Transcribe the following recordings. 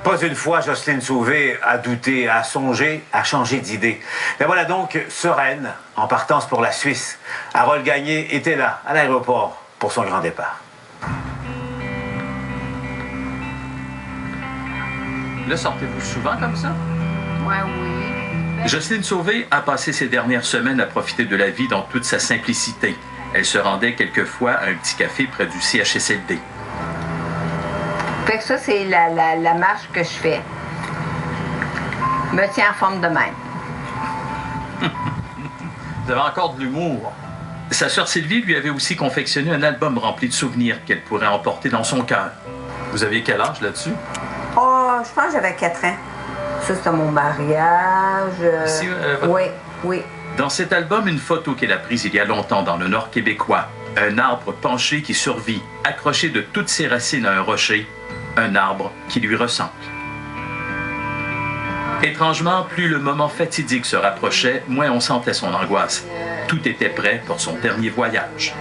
Pas une fois, Jocelyne Sauvé a douté, a songé, a changé d'idée. Mais voilà donc sereine, en partance pour la Suisse. Harold Gagné était là, à l'aéroport, pour son grand départ. Là, sortez-vous souvent comme ça? Ouais, oui. Jocelyne Sauvé a passé ces dernières semaines à profiter de la vie dans toute sa simplicité. Elle se rendait quelquefois à un petit café près du CHSLD. Fait que ça, c'est la marche que je fais. Me tiens en forme de même. Vous avez encore de l'humour. Sa sœur Sylvie lui avait aussi confectionné un album rempli de souvenirs qu'elle pourrait emporter dans son cœur. Vous aviez quel âge là-dessus? Oh, je pense que j'avais 4 ans. Ça, c'était mon mariage. Oui, oui. Dans cet album, une photo qu'elle a prise il y a longtemps dans le nord québécois. Un arbre penché qui survit, accroché de toutes ses racines à un rocher. Un arbre qui lui ressemble. Étrangement, plus le moment fatidique se rapprochait, moins on sentait son angoisse. Tout était prêt pour son dernier voyage.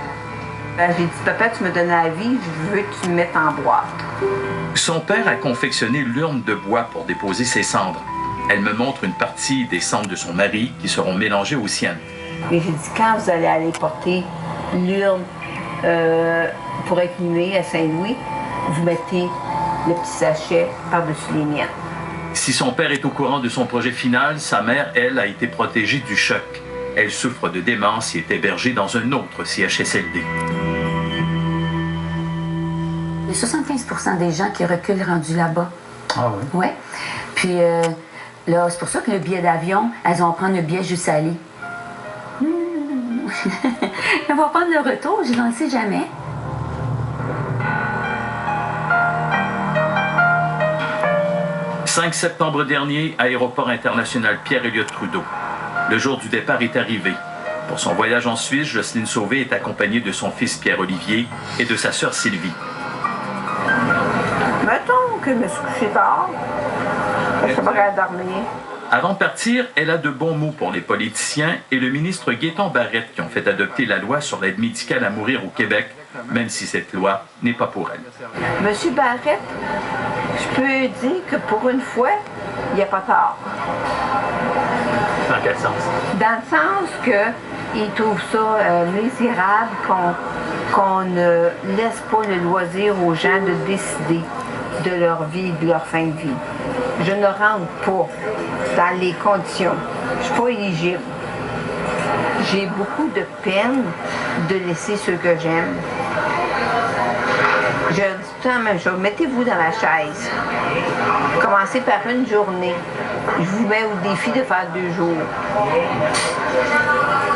J'ai dit, papa, tu me donnes la vie, je veux que tu me mettes en boîte. Son père a confectionné l'urne de bois pour déposer ses cendres. Elle me montre une partie des cendres de son mari qui seront mélangées aux siennes. Et j'ai dit, quand vous allez aller porter l'urne pour être inhumée à Saint-Louis, vous mettez le petit sachet par-dessus les miennes. Si son père est au courant de son projet final, sa mère, elle, a été protégée du choc. Elle souffre de démence et est hébergée dans un autre CHSLD. Il y a 75% des gens qui reculent rendus là-bas. Ah oui? Oui. Puis là, c'est pour ça que le billet d'avion, elles vont prendre le billet juste aller. Elles vont prendre le retour, je n'en sais jamais. « 5 septembre dernier, aéroport international Pierre-Éliott Trudeau. Le jour du départ est arrivé. Pour son voyage en Suisse, Jocelyne Sauvé est accompagnée de son fils Pierre-Olivier et de sa sœur Sylvie. Mettons que je me suis couché tard. Je suis pas capable de dormir. Avant de partir, elle a de bons mots pour les politiciens et le ministre Gaétan Barrette qui ont fait adopter la loi sur l'aide médicale à mourir au Québec, même si cette loi n'est pas pour elle. Monsieur Barrette, je peux dire que pour une fois, il n'y a pas tort. Dans quel sens? Dans le sens qu'il trouve ça misérable qu'on ne laisse pas le loisir aux gens de décider de leur vie et de leur fin de vie. Je ne rentre pas dans les conditions. Je ne suis pas éligible. J'ai beaucoup de peine de laisser ceux que j'aime. Je dis tout le temps la même chose. Mettez-vous dans la chaise. Commencez par une journée. Je vous mets au défi de faire 2 jours.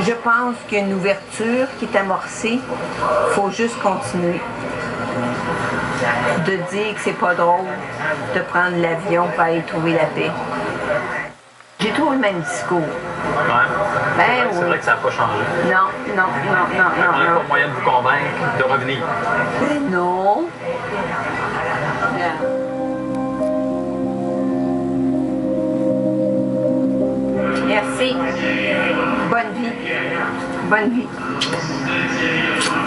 Je pense qu'il y a une ouverture qui est amorcée. Il faut juste continuer. De dire que c'est pas drôle de prendre l'avion pour aller trouver la paix. J'ai toujours le même discours. Ouais. Ben C'est oui. vrai que ça n'a pas changé. Non. On n'a pas moyen de vous convaincre de revenir. Non. Merci. Bonne vie. Bonne vie.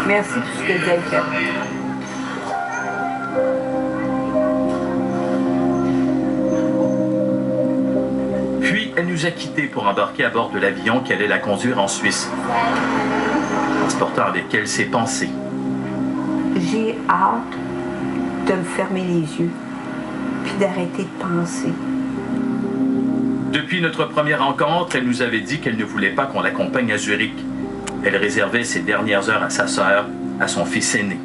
Merci pour ce que vous avez fait. Puis, elle nous a quittés pour embarquer à bord de l'avion qui allait la conduire en Suisse, transportant avec elle ses pensées. J'ai hâte de me fermer les yeux puis d'arrêter de penser. Depuis notre première rencontre, elle nous avait dit qu'elle ne voulait pas qu'on l'accompagne à Zurich. Elle réservait ses dernières heures à sa sœur, à son fils aîné.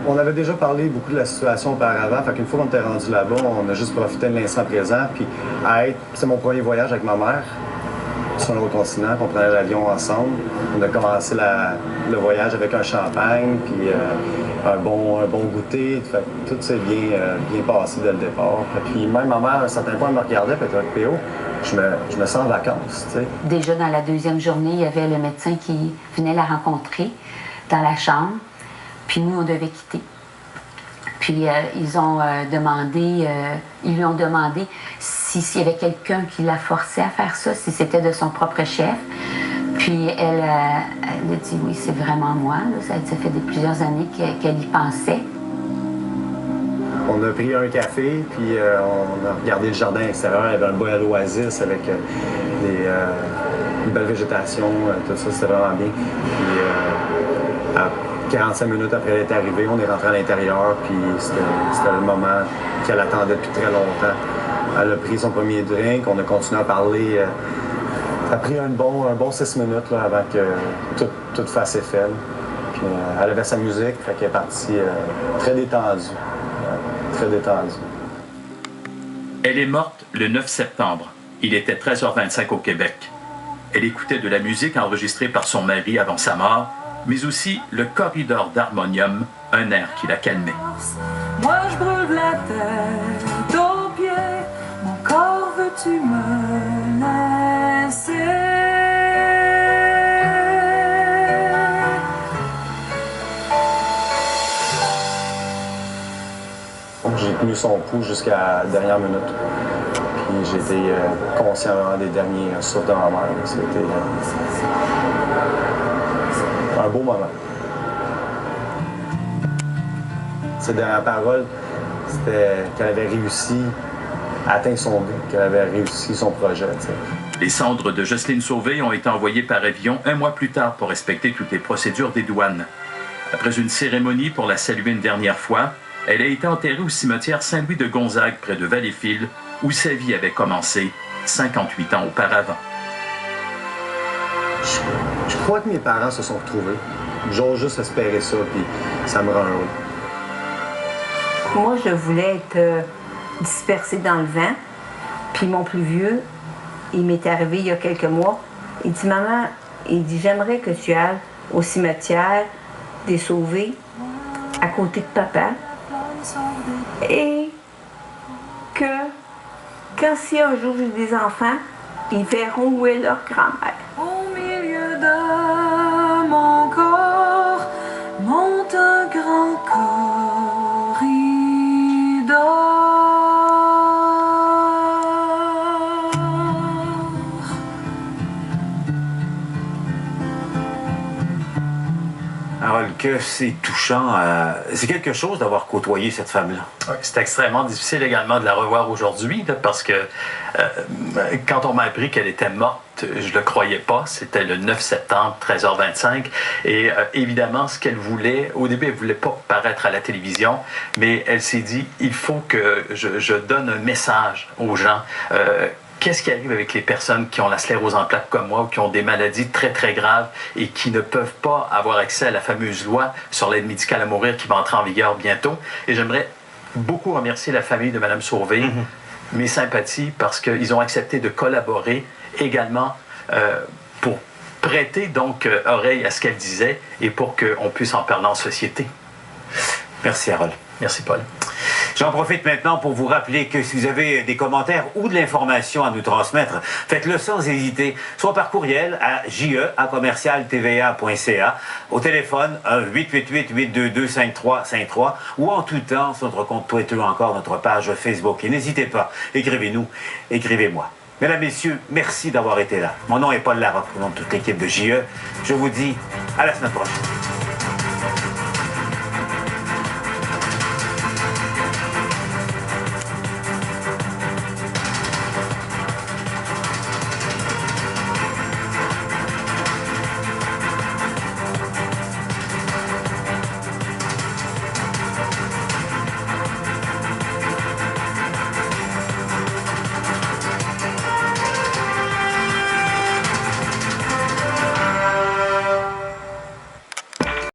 On avait déjà parlé beaucoup de la situation auparavant, fait qu'une fois qu'on était rendu là-bas, on a juste profité de l'instant présent, puis c'est mon premier voyage avec ma mère sur un autre continent, on prenait l'avion ensemble. On a commencé le voyage avec un champagne, puis un bon goûter, fait que tout s'est bien passé dès le départ. Puis même ma mère, à un certain point, elle me regardait, puis elle était PO, je me sens en vacances, tu sais. Déjà dans la 2e journée, il y avait le médecin qui venait la rencontrer dans la chambre. Puis nous, on devait quitter. Puis ils lui ont demandé s'il y avait quelqu'un qui la forçait à faire ça, si c'était de son propre chef. Puis elle a dit oui, c'est vraiment moi. Là. Ça fait plusieurs années qu'elle y pensait. On a pris un café, puis on a regardé le jardin extérieur. Il y avait un bois à l'oasis avec une belle végétation, tout ça, c'était vraiment bien. Puis à 45 minutes après elle est arrivée, on est rentré à l'intérieur, puis c'était le moment qu'elle attendait depuis très longtemps. Elle a pris son premier drink, on a continué à parler. Ça a pris un bon 6 minutes là, avant que tout fasse effet. Puis elle avait sa musique, fait qu'elle est partie très détendue. Très détendue. Elle est morte le 9 septembre. Il était 13h25 au Québec. Elle écoutait de la musique enregistrée par son mari avant sa mort, mais aussi le corridor d'harmonium, un air qui la calmait. Moi je brûle la tête aux pieds, mon corps veux-tu me laisser? J'ai tenu son pouls jusqu'à la dernière minute. Puis j'ai été conscient vraiment des derniers souffles de ma mère. C'était un beau moment. Ses dernières paroles, c'était qu'elle avait réussi à atteindre son but, qu'elle avait réussi son projet. T'sais. Les cendres de Jocelyne Sauvé ont été envoyées par avion un mois plus tard pour respecter toutes les procédures des douanes. Après une cérémonie pour la saluer une dernière fois, elle a été enterrée au cimetière Saint-Louis de Gonzague, près de Valleyfield, où sa vie avait commencé 58 ans auparavant. Je crois que mes parents se sont retrouvés. J'ose juste espérer ça, puis ça me rend heureux. Moi, je voulais être dispersée dans le vent. Puis mon plus vieux, il m'est arrivé il y a quelques mois. Il dit, maman, il dit, j'aimerais que tu ailles au cimetière des Sauvés, à côté de papa. Et que quand si un jour j'ai des enfants, ils verront où est leur grand-mère. Au milieu de mon corps monte un grand corridor. Harold, que c'est touchant. C'est quelque chose d'avoir côtoyé cette femme-là. Oui, c'est extrêmement difficile également de la revoir aujourd'hui, parce que quand on m'a appris qu'elle était morte, je ne le croyais pas. C'était le 9 septembre, 13h25. Et évidemment, ce qu'elle voulait, au début, elle ne voulait pas paraître à la télévision, mais elle s'est dit, il faut que je donne un message aux gens. Qu'est-ce qui arrive avec les personnes qui ont la sclérose en plaques comme moi ou qui ont des maladies très, très graves et qui ne peuvent pas avoir accès à la fameuse loi sur l'aide médicale à mourir qui va entrer en vigueur bientôt? Et j'aimerais beaucoup remercier la famille de Mme Sauvé, mes sympathies, parce qu'ils ont accepté de collaborer également pour prêter donc oreille à ce qu'elle disait et pour qu'on puisse en parler en société. Merci, Harold. Merci, Paul. J'en profite maintenant pour vous rappeler que si vous avez des commentaires ou de l'information à nous transmettre, faites-le sans hésiter, soit par courriel à je@commercialtva.ca, au téléphone 888-822-5353 ou en tout temps sur notre compte Twitter ou encore notre page Facebook. Et n'hésitez pas, écrivez-nous, écrivez-moi. Mesdames, Messieurs, merci d'avoir été là. Mon nom est Paul Larocque, au nom de toute l'équipe de JE. Je vous dis à la semaine prochaine.